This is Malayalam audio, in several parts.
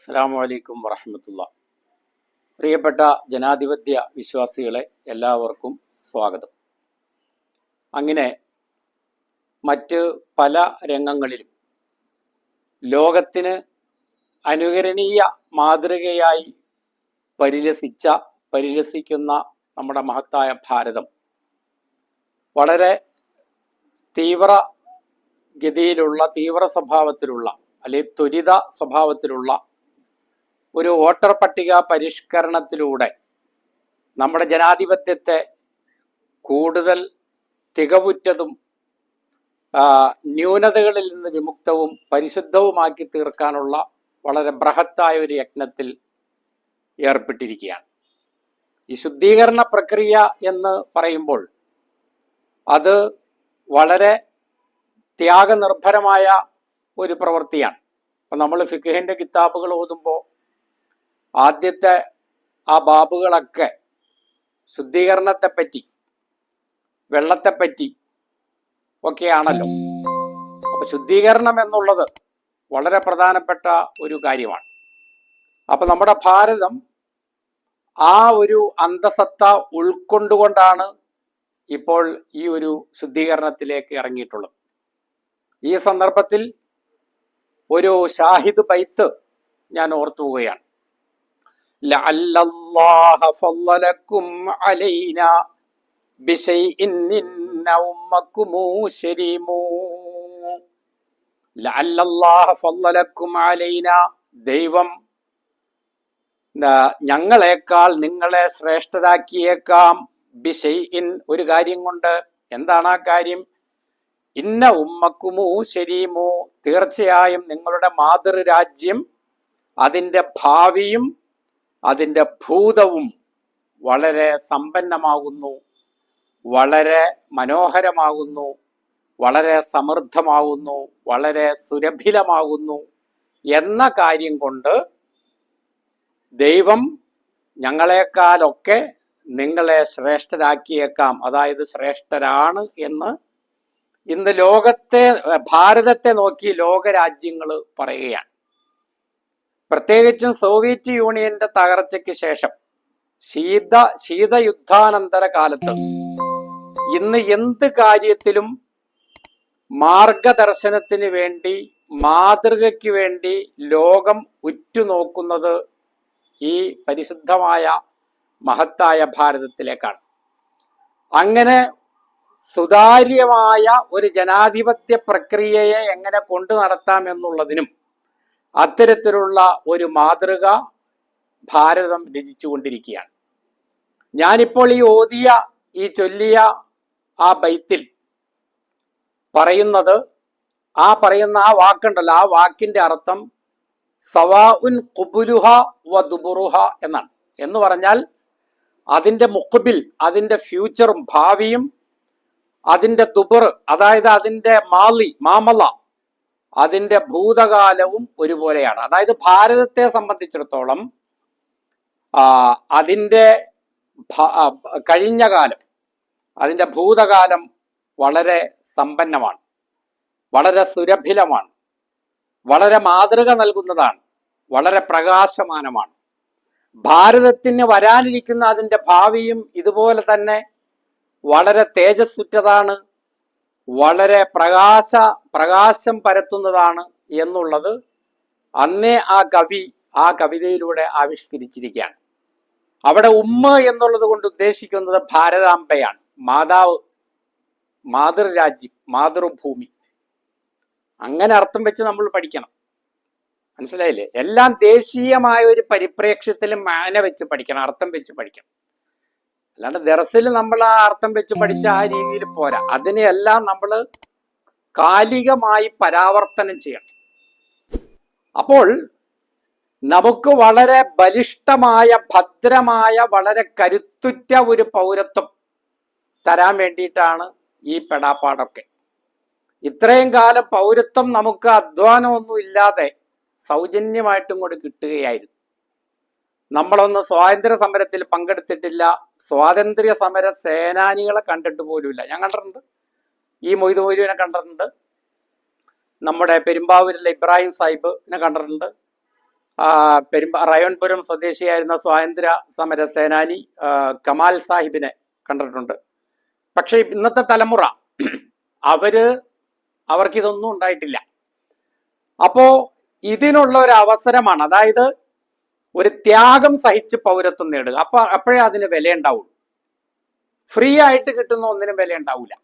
അസ്സലാമു അലൈക്കും വറഹ്മത്തുള്ളാ. പ്രിയപ്പെട്ട ജനാധിപത്യ വിശ്വാസികളെ, എല്ലാവർക്കും സ്വാഗതം. അങ്ങനെ മറ്റ് പല രംഗങ്ങളിലും ലോകത്തിന് അനുകരണീയ മാതൃകയായി പരിലസിക്കുന്ന നമ്മുടെ മഹത്തായ ഭാരതം വളരെ തീവ്ര സ്വഭാവത്തിലുള്ള അല്ലെങ്കിൽ ത്വരിത സ്വഭാവത്തിലുള്ള ഒരു വോട്ടർ പട്ടിക പരിഷ്കരണത്തിലൂടെ നമ്മുടെ ജനാധിപത്യത്തെ കൂടുതൽ തികവുറ്റതും ന്യൂനതകളിൽ നിന്ന് വിമുക്തവും പരിശുദ്ധവുമാക്കി തീർക്കാനുള്ള വളരെ ബൃഹത്തായ ഒരു യജ്ഞത്തിൽ ഏർപ്പെട്ടിരിക്കുകയാണ്. ഈ ശുദ്ധീകരണ പ്രക്രിയ എന്ന് പറയുമ്പോൾ അത് വളരെ ത്യാഗനിർഭരമായ ഒരു പ്രവൃത്തിയാണ്. അപ്പം നമ്മൾ ഫിഖ്ഹിന്റെ കിതാബുകൾ ഓതുമ്പോൾ ആദ്യത്തെ ആ ബാബുകളൊക്കെ ശുദ്ധീകരണത്തെപ്പറ്റി, വെള്ളത്തെപ്പറ്റി ഒക്കെയാണല്ലോ. അപ്പൊ ശുദ്ധീകരണം എന്നുള്ളത് വളരെ പ്രധാനപ്പെട്ട ഒരു കാര്യമാണ്. അപ്പൊ നമ്മുടെ ഭാരതം ആ ഒരു അന്തസത്ത ഉൾക്കൊണ്ടുകൊണ്ടാണ് ഇപ്പോൾ ഈ ഒരു ശുദ്ധീകരണത്തിലേക്ക് ഇറങ്ങിയിട്ടുള്ളത്. ഈ സന്ദർഭത്തിൽ ഒരു ഷാഹിദ് ബൈത്ത് ഞാൻ ഓർത്തു പോവുകയാണ്. ലഅല്ലല്ലാഹ ഫളലകും അലൈനാ ബിശൈഇൻ ഇന്ന ഉമ്മകുമു ശരീമു. ലഅല്ലല്ലാഹ ഫളലകും അലൈനാ, ദൈവം ഞങ്ങളെക്കാൾ നിങ്ങളെ ശ്രേഷ്ഠരാക്കിയേക്കാം. ബിശൈഇൻ, ഒരു കാര്യം കൊണ്ട്. എന്താണ് ആ കാര്യം? ഇന്ന ഉമ്മക്കുമു ശരീമു, തീർച്ചയായും നിങ്ങളുടെ മാതൃരാജ്യം, അതിൻ്റെ ഭാവിയും അതിൻ്റെ ഭൂതവും വളരെ സമ്പന്നമാകുന്നു, വളരെ മനോഹരമാകുന്നു, വളരെ സമൃദ്ധമാകുന്നു, വളരെ സുരഭിലമാകുന്നു എന്ന കാര്യം കൊണ്ട് ദൈവം ഞങ്ങളെക്കാളൊക്കെ നിങ്ങളെ ശ്രേഷ്ഠരാക്കിയേക്കാം, അതായത് ശ്രേഷ്ഠരാണ് എന്ന് ഇന്ന് ഭാരതത്തെ നോക്കി ലോകരാജ്യങ്ങൾ പറയുകയാണ്. പ്രത്യേകിച്ചും സോവിയറ്റ് യൂണിയന്റെ തകർച്ചയ്ക്ക് ശേഷം ശീതയുദ്ധാനന്തര കാലത്ത് ഇന്ന് എന്ത് കാര്യത്തിലും മാർഗദർശനത്തിന് വേണ്ടി, മാതൃകയ്ക്ക് വേണ്ടി ലോകം ഉറ്റുനോക്കുന്നത് ഈ പരിശുദ്ധമായ മഹത്തായ ഭാരതത്തിലേക്കാണ്. അങ്ങനെ സുതാര്യമായ ഒരു ജനാധിപത്യ പ്രക്രിയയെ എങ്ങനെ കൊണ്ടു നടത്താം എന്നുള്ളതിനും അത്തരത്തിലുള്ള ഒരു മാതൃക ഭാരതം രചിച്ചുകൊണ്ടിരിക്കുകയാണ്. ഞാനിപ്പോൾ ഈ ചൊല്ലിയ ആ ബൈത്തിൽ പറയുന്ന ആ വാക്കുണ്ടല്ലോ, ആ വാക്കിന്റെ അർത്ഥം സവാഉൻ ഖുബുലുഹ വ ദുബുറുഹ എന്നാണ്. എന്ന് പറഞ്ഞാൽ അതിന്റെ മുഖബിൽ, അതിന്റെ ഫ്യൂച്ചറും ഭാവിയും, അതിന്റെ ദുബർ അതായത് അതിന്റെ മാമല, അതിന്റെ ഭൂതകാലവും ഒരുപോലെയാണ്. അതായത് ഭാരതത്തെ സംബന്ധിച്ചിടത്തോളം അതിന്റെ കഴിഞ്ഞ കാലം, അതിന്റെ ഭൂതകാലം വളരെ സമ്പന്നമാണ്, വളരെ സുരഭിലമാണ്, വളരെ മാതൃക നൽകുന്നതാണ്, വളരെ പ്രകാശമാനമാണ്. ഭാരതത്തിന് വരാനിരിക്കുന്ന അതിന്റെ ഭാവിയും ഇതുപോലെ തന്നെ വളരെ തേജസ്സുറ്റതാണ്, വളരെ പ്രകാശം പരത്തുന്നതാണ് എന്നുള്ളത് അന്നേ ആ കവിതയിലൂടെ ആവിഷ്കരിച്ചിരിക്കുകയാണ്. അവിടെ ഉമ്മ എന്നുള്ളത് കൊണ്ട് ഉദ്ദേശിക്കുന്നത് ഭാരതാംബയാണ്, മാതാവ്, മാതൃരാജ്യം, മാതൃഭൂമി. അങ്ങനെ അർത്ഥം വെച്ച് നമ്മൾ പഠിക്കണം. മനസ്സിലായില്ലേ? എല്ലാം ദേശീയമായ ഒരു പരിപ്രേക്ഷ്യത്തിൽ മാന വെച്ച് പഠിക്കണം, അർത്ഥം വെച്ച് പഠിക്കണം. അല്ലാണ്ട് ദർസിൽ നമ്മൾ ആ അർത്ഥം വെച്ച് പഠിച്ച ആ രീതിയിൽ പോരാ. അതിനെയെല്ലാം നമ്മൾ കാലികമായി പരാവർത്തനം ചെയ്യണം. അപ്പോൾ നമുക്ക് വളരെ ബലിഷ്ഠമായ, ഭദ്രമായ, വളരെ കരുത്തുറ്റ ഒരു പൗരത്വം തരാൻ വേണ്ടിയിട്ടാണ് ഈ പെടാപ്പാടൊക്കെ. ഇത്രയും കാലം പൗരത്വം നമുക്ക് അധ്വാനമൊന്നും ഇല്ലാതെ സൗജന്യമായിട്ടും കൂടി കിട്ടുകയായിരുന്നു. നമ്മളൊന്ന് സ്വാതന്ത്ര്യ സമരത്തിൽ പങ്കെടുത്തിട്ടില്ല, സ്വാതന്ത്ര്യ സമര സേനാനികളെ കണ്ടിട്ട് പോലുമില്ല. ഞാൻ കണ്ടിട്ടുണ്ട്, ഈ മൊയ്ത് മൊയ്തുവിനെ കണ്ടിട്ടുണ്ട്, നമ്മുടെ പെരുമ്പാവൂരിലെ ഇബ്രാഹിം സാഹിബിനെ കണ്ടിട്ടുണ്ട്, റയോൺപുരം സ്വദേശിയായിരുന്ന സ്വാതന്ത്ര്യ സമര സേനാനി കമാൽ സാഹിബിനെ കണ്ടിട്ടുണ്ട്. പക്ഷെ ഇന്നത്തെ തലമുറ അവർക്കിതൊന്നും ഉണ്ടായിട്ടില്ല. അപ്പോ ഇതിനുള്ള ഒരു അവസരമാണ്, അതായത് ഒരു ത്യാഗം സഹിച്ച് പൗരത്വം നേടുക. അപ്പോഴേ അതിന് വില ഉണ്ടാവുള്ളൂ. ഫ്രീ ആയിട്ട് കിട്ടുന്ന ഒന്നിനും വില ഉണ്ടാവില്ല.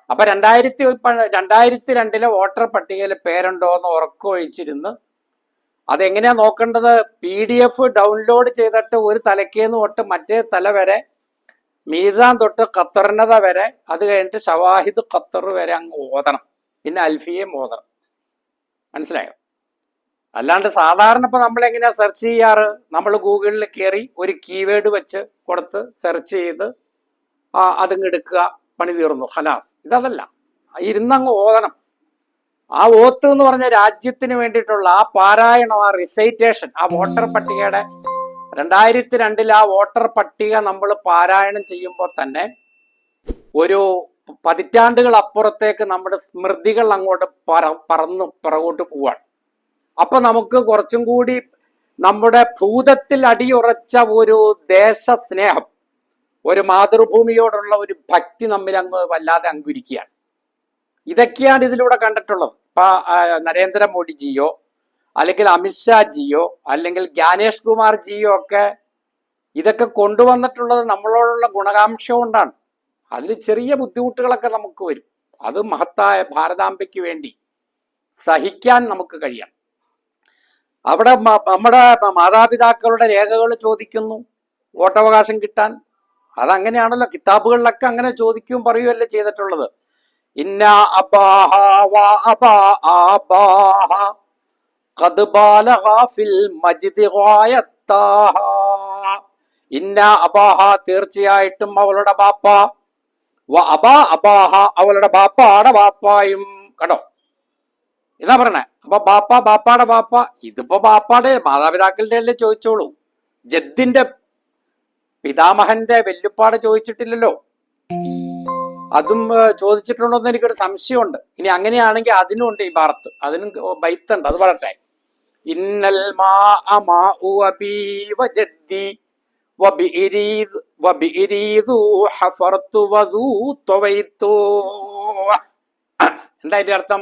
അപ്പൊ 2002 വോട്ടർ പട്ടികയിൽ പേരുണ്ടോ എന്ന് ഉറക്കമൊഴിച്ചിരുന്ന് അതെങ്ങനെയാ നോക്കേണ്ടത്? PDF ഡൗൺലോഡ് ചെയ്തിട്ട് ഒരു തലക്കേന്ന് തൊട്ട് മറ്റേ തല വരെ, മീസാൻ തൊട്ട് ഖത്തറിനത വരെ, അത് കഴിഞ്ഞിട്ട് ഷവാഹിദ് ഖത്തർ വരെ അങ്ങ് ഓതണം. പിന്നെ അൽഫിയെ ഓതണം. മനസ്സിലായോ? അല്ലാണ്ട് സാധാരണ ഇപ്പൊ നമ്മൾ എങ്ങനെയാ സെർച്ച് ചെയ്യാറ്? നമ്മൾ ഗൂഗിളിൽ കയറി ഒരു കീവേഡ് വെച്ച് കൊടുത്ത് സെർച്ച് ചെയ്ത് അതിങ്ങ് എടുക്കുക, പണി തീർന്നു, ഖലാസ്. ഇതല്ല, ഇരുന്നങ്ങ് ഓതണം. ആ ഓത്ത് എന്ന് പറഞ്ഞ രാജ്യത്തിന് വേണ്ടിയിട്ടുള്ള ആ പാരായണം, ആ റിസൈറ്റേഷൻ, ആ വോട്ടർ പട്ടികയുടെ 2002 ആ വോട്ടർ പട്ടിക നമ്മൾ പാരായണം ചെയ്യുമ്പോൾ തന്നെ ഒരു പതിറ്റാണ്ടുകൾ അപ്പുറത്തേക്ക് നമ്മുടെ സ്മൃതികൾ അങ്ങോട്ട് പറന്ന് പിറകോട്ട് പോവാണ്. അപ്പൊ നമുക്ക് കുറച്ചും കൂടി നമ്മുടെ ഭൂതത്തിൽ അടിയുറച്ച ഒരു ദേശസ്നേഹം, ഒരു മാതൃഭൂമിയോടുള്ള ഒരു ഭക്തി നമ്മിൽ അങ്ങ് വല്ലാതെ അങ്കുരിക്കുകയാണ്. ഇതൊക്കെയാണ് ഇതിലൂടെ കണ്ടിട്ടുള്ളത്. ഇപ്പൊ നരേന്ദ്രമോദിജിയോ അല്ലെങ്കിൽ അമിത്ഷാജിയോ അല്ലെങ്കിൽ ജ്ഞാനേഷ് കുമാർ ജിയോ ഒക്കെ ഇതൊക്കെ കൊണ്ടുവന്നിട്ടുള്ളത് നമ്മളോടുള്ള ഗുണകാംക്ഷ കൊണ്ടാണ്. അതിൽ ചെറിയ ബുദ്ധിമുട്ടുകളൊക്കെ നമുക്ക് വരും. അത് മഹത്തായ ഭാരതാംബയ്ക്ക് വേണ്ടി സഹിക്കാൻ നമുക്ക് കഴിയണം. അവിടെ നമ്മുടെ മാതാപിതാക്കളുടെ രേഖകൾ ചോദിക്കുന്നു വോട്ടവകാശം കിട്ടാൻ. അതങ്ങനെയാണല്ലോ, കിതാബുകളിലൊക്കെ അങ്ങനെ ചോദിക്കുകയും പറയുകയല്ലേ ചെയ്തിട്ടുള്ളത്. ഇന്ന അബാഹ വ അബാഹ ഖദ് ബാലഗ ഫിൽ മജ്ദി ഗായത്താഹ. ഇന്ന അബാഹ തീർച്ചയായിട്ടും അവളുടെ ബാപ്പ, വ അബാ അബാഹ അവളുടെ ബാപ്പാടെ ബാപ്പായും. കണ്ടോ, എന്നാ പറഞ്ഞേ? അപ്പൊ ബാപ്പാടെ ബാപ്പ, ഇതിപ്പോ ബാപ്പാടെ മാതാപിതാക്കളുടെ അല്ലേ ചോദിച്ചോളൂ. ജദ്ദിന്റെ പിതാമഹന്റെ വെല്ലുപ്പാട് ചോദിച്ചിട്ടില്ലല്ലോ. അതും ചോദിച്ചിട്ടുണ്ടോന്ന് എനിക്കൊരു സംശയമുണ്ട്. ഇനി അങ്ങനെയാണെങ്കിൽ അതിനുണ്ട് ഈ ഭാരത്ത്, അതിനും ബൈത്തുണ്ട്. അത് പറയട്ടെ. ഇന്നൽ മാഉ അബീ വജദ്ദി വബിഇരീദു ഹഫർതു വദൂ തവൈതു. എന്താ ഇതിന്റെ അർത്ഥം?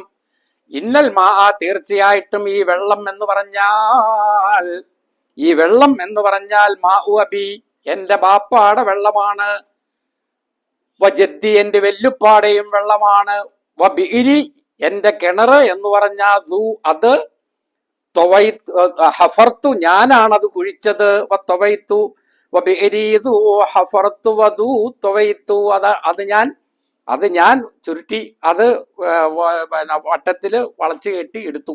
ഇന്നൽ മാ, തീർച്ചയായിട്ടും ഈ വെള്ളം എന്ന് പറഞ്ഞാൽ മാഉ അബി, എന്റെ ബാപ്പാടെ വെള്ളമാണ്, വജദ്ദി എന്റെ വെല്ലുപ്പാടെയും വെള്ളമാണ്, വബിഇരി എന്റെ കിണറ് എന്ന് പറഞ്ഞാൽ അത് ഹഫർത്തു ഞാനാണത് കുഴിച്ചത്, വതവൈതു വബിഇരീദു ഹഫർത്തു വദൂ തവൈതു അത് ഞാൻ ചുരുട്ടി അത് വട്ടത്തില് വളച്ചു കെട്ടി എടുത്തു.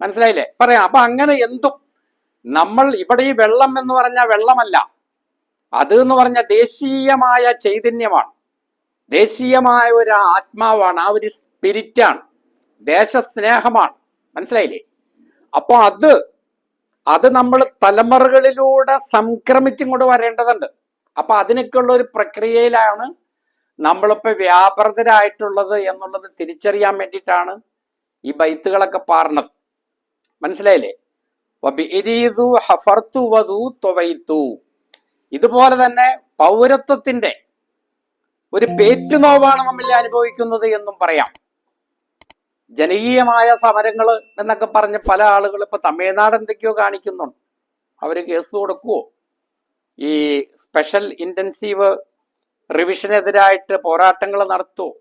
മനസ്സിലായില്ലേ? പറയാം. അപ്പൊ അങ്ങനെ എന്തും നമ്മൾ ഇവിടെ ഈ വെള്ളം എന്ന് പറഞ്ഞാൽ വെള്ളമല്ല, അത് എന്ന് പറഞ്ഞ ദേശീയമായ ചൈതന്യമാണ്, ദേശീയമായ ഒരു ആത്മാവാണ്, ആ ഒരു സ്പിരിറ്റാണ്, ദേശസ്നേഹമാണ്. മനസ്സിലായില്ലേ? അപ്പൊ അത് നമ്മൾ തലമുറകളിലൂടെ സംക്രമിച്ചിങ്ങോട്ട് വരേണ്ടതുണ്ട്. അപ്പൊ അതിനൊക്കെയുള്ള ഒരു പ്രക്രിയയിലാണ് നമ്മളിപ്പോ വ്യാപൃതരായിട്ടുള്ളത് എന്നുള്ളത് തിരിച്ചറിയാൻ വേണ്ടിയിട്ടാണ് ഈ ബൈത്തുകളൊക്കെ പാർന്നത്. മനസ്സിലായില്ലേ? ഇതുപോലെ തന്നെ പൗരത്വത്തിന്റെ ഒരു പേറ്റുനോവാണ് നമ്മൾ അനുഭവിക്കുന്നത് എന്നും പറയാം. ജനകീയമായ സമരങ്ങൾ എന്നൊക്കെ പറഞ്ഞ് പല ആളുകൾ ഇപ്പൊ തമിഴ്നാട് എന്തൊക്കെയോ കാണിക്കുന്നുണ്ട്. അവര് കേസ് കൊടുക്കുവോ? ഈ സ്പെഷ്യൽ ഇന്റൻസീവ് റിവിഷനെതിരായിട്ട് പോരാട്ടങ്ങൾ നടത്തുമോ?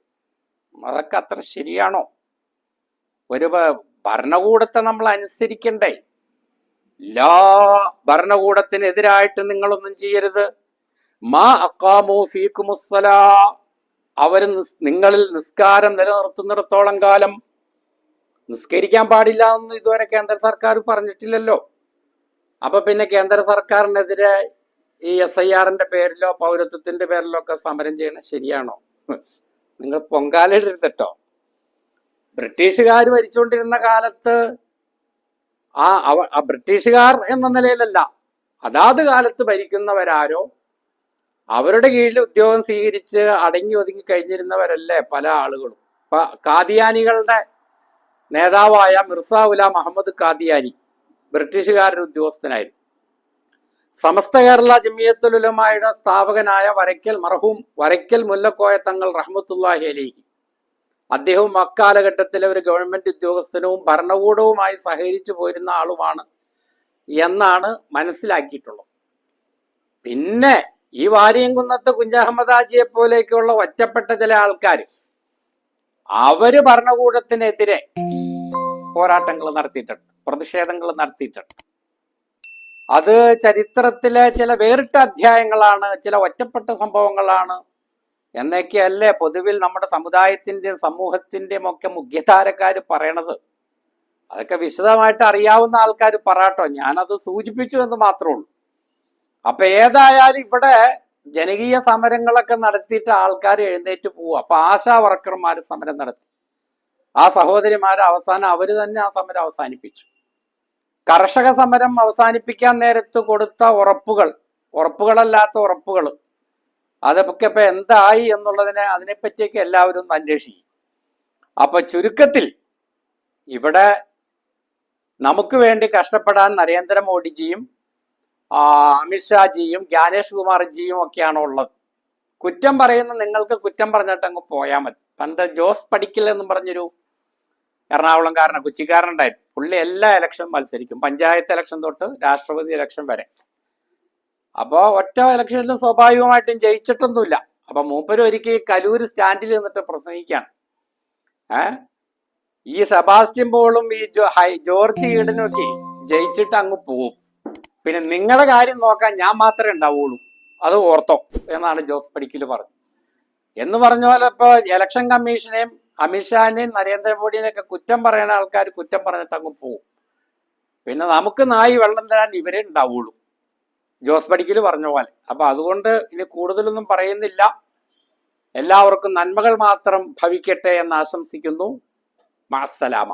അതൊക്കെ അത്ര ശരിയാണോ? ഒരു ഭരണകൂടത്തെ നമ്മൾ അനുസരിക്കണ്ടേ? എല്ലാ ഭരണകൂടത്തിനെതിരായിട്ട് നിങ്ങളൊന്നും ചെയ്യരുത്. മാ അഖാമു ഫീകുമുസ്സലാ, അവർ നിങ്ങളിൽ നിസ്കാരം നിലനിർത്തുന്നിടത്തോളം കാലം നിസ്കരിക്കാൻ പാടില്ല എന്ന് ഇതുവരെ കേന്ദ്ര സർക്കാർ പറഞ്ഞിട്ടില്ലല്ലോ. അപ്പൊ പിന്നെ കേന്ദ്ര സർക്കാരിനെതിരെ ഈ SIR പേരിലോ പൗരത്വത്തിന്റെ പേരിലോ ഒക്കെ സമരം ചെയ്യണത് ശരിയാണോ? നിങ്ങൾ പൊങ്കാലിടരുതട്ടോ. ബ്രിട്ടീഷുകാർ ഭരിച്ചുകൊണ്ടിരുന്ന കാലത്ത് ആ ബ്രിട്ടീഷുകാർ എന്ന നിലയിലല്ല, അതാത് കാലത്ത് ഭരിക്കുന്നവരാരോ അവരുടെ കീഴിൽ ഉദ്യോഗം സ്വീകരിച്ച് അടങ്ങി ഒതുങ്ങി കഴിഞ്ഞിരുന്നവരല്ലേ പല ആളുകളും. ഇപ്പൊ കാദിയാനികളുടെ നേതാവായ മിർസ ഗുലാം അഹമ്മദ് കാദിയാനി ബ്രിട്ടീഷുകാരുടെ ഉദ്യോഗസ്ഥനായിരുന്നു. സമസ്ത കേരള ജമിയത്തുൽ ഉലമായുടെ സ്ഥാപകനായ വരയ്ക്കൽ മുല്ലക്കോയ തങ്ങൾ റഹ്മത്തുള്ളാഹി അലൈഹി, അദ്ദേഹവും അക്കാലഘട്ടത്തിലെ ഒരു ഗവൺമെന്റ് ഉദ്യോഗസ്ഥനും ഭരണകൂടവുമായി സഹകരിച്ചു പോരുന്ന ആളുമാണ് എന്നാണ് മനസ്സിലാക്കിയിട്ടുള്ളത്. പിന്നെ ഈ വാരിയംകുന്നത്ത് കുഞ്ഞഹമ്മദ് ഹാജിയെ പോലെയൊക്കെയുള്ള ഒറ്റപ്പെട്ട ചില ആൾക്കാർ അവര് ഭരണകൂടത്തിനെതിരെ പോരാട്ടങ്ങൾ നടത്തിയിട്ടുണ്ട്, പ്രതിഷേധങ്ങൾ നടത്തിയിട്ടുണ്ട്. അത് ചരിത്രത്തിലെ ചില വേറിട്ട അധ്യായങ്ങളാണ്, ചില ഒറ്റപ്പെട്ട സംഭവങ്ങളാണ് എന്നൊക്കെയല്ലേ പൊതുവിൽ നമ്മുടെ സമുദായത്തിന്റെയും സമൂഹത്തിന്റെയും ഒക്കെ മുഖ്യധാരക്കാർ പറയണത്. അതൊക്കെ വിശദമായിട്ട് അറിയാവുന്ന ആൾക്കാർ പറയാട്ടോ, ഞാനത് സൂചിപ്പിച്ചു എന്ന് മാത്രമേ ഉള്ളൂ. അപ്പൊ ഏതായാലും ഇവിടെ ജനകീയ സമരങ്ങളൊക്കെ നടത്തിയിട്ട് ആൾക്കാർ എഴുന്നേറ്റ് പോവുക. അപ്പൊ ആശാ വർക്കർമാർ സമരം നടത്തി. ആ സഹോദരിമാർ അവസാനം അവര് തന്നെ ആ സമരം അവസാനിപ്പിച്ചു. കർഷക സമരം അവസാനിപ്പിക്കാൻ നേരത്ത് കൊടുത്ത ഉറപ്പുകളല്ലാത്ത ഉറപ്പുകൾ, അതൊക്കെ ഇപ്പൊ എന്തായി എന്നുള്ളതിനെ അതിനെപ്പറ്റിയൊക്കെ എല്ലാവരും ഒന്ന് അന്വേഷിക്കും. അപ്പൊ ചുരുക്കത്തിൽ ഇവിടെ നമുക്ക് വേണ്ടി കഷ്ടപ്പെടാൻ നരേന്ദ്രമോദിജിയും അമിത്ഷാജിയും ജ്ഞാനേഷ് കുമാർജിയും ഒക്കെയാണ് ഉള്ളത്. കുറ്റം പറയുന്ന നിങ്ങൾക്ക് കുറ്റം പറഞ്ഞിട്ട് അങ്ങ് പോയാൽ മതി. പണ്ട് ജോസ് പടിക്കൽ എന്നും പറഞ്ഞൊരു എറണാകുളംകാരനാണ്, കൊച്ചിക്കാരനുണ്ടായിരുന്നു. പുള്ളി എല്ലാ ഇലക്ഷനും മത്സരിക്കും, പഞ്ചായത്ത് ഇലക്ഷൻ തൊട്ട് രാഷ്ട്രപതി ഇലക്ഷൻ വരെ. അപ്പോൾ ഒറ്റ ഇലക്ഷനിലും സ്വാഭാവികമായിട്ടും ജയിച്ചിട്ടൊന്നുമില്ല. അപ്പൊ മൂപ്പര് ഒരിക്കൽ കലൂര് സ്റ്റാൻഡിൽ നിന്നിട്ട് പ്രസംഗിക്കുകയാണ്. ഈ സെബാസ്റ്റ്യൻ പോളും ഈ ജോർജ് ഈഡനും ഒക്കെ ജയിച്ചിട്ട് അങ്ങ് പോവും, പിന്നെ നിങ്ങളുടെ കാര്യം നോക്കാൻ ഞാൻ മാത്രമേ ഉണ്ടാവുള്ളൂ, അത് ഓർത്തോ എന്നാണ് ജോസ് പടിക്കൽ പറഞ്ഞത്. എന്ന് പറഞ്ഞ പോലെ ഇപ്പൊ ഇലക്ഷൻ കമ്മീഷനെയും അമിത്ഷാനെയും നരേന്ദ്രമോദിനെയൊക്കെ കുറ്റം പറയുന്ന ആൾക്കാർ കുറ്റം പറഞ്ഞിട്ട് അങ്ങ് പോവും, പിന്നെ നമുക്ക് നായി വെള്ളം തരാൻ ഇവരെ ഉണ്ടാവുള്ളൂ, ജോസ് പടിക്കൽ പറഞ്ഞ പോലെ. അപ്പൊ അതുകൊണ്ട് ഇനി കൂടുതലൊന്നും പറയുന്നില്ല. എല്ലാവർക്കും നന്മകൾ മാത്രം ഭവിക്കട്ടെ എന്ന് ആശംസിക്കുന്നു. മഅസ്സലാമ.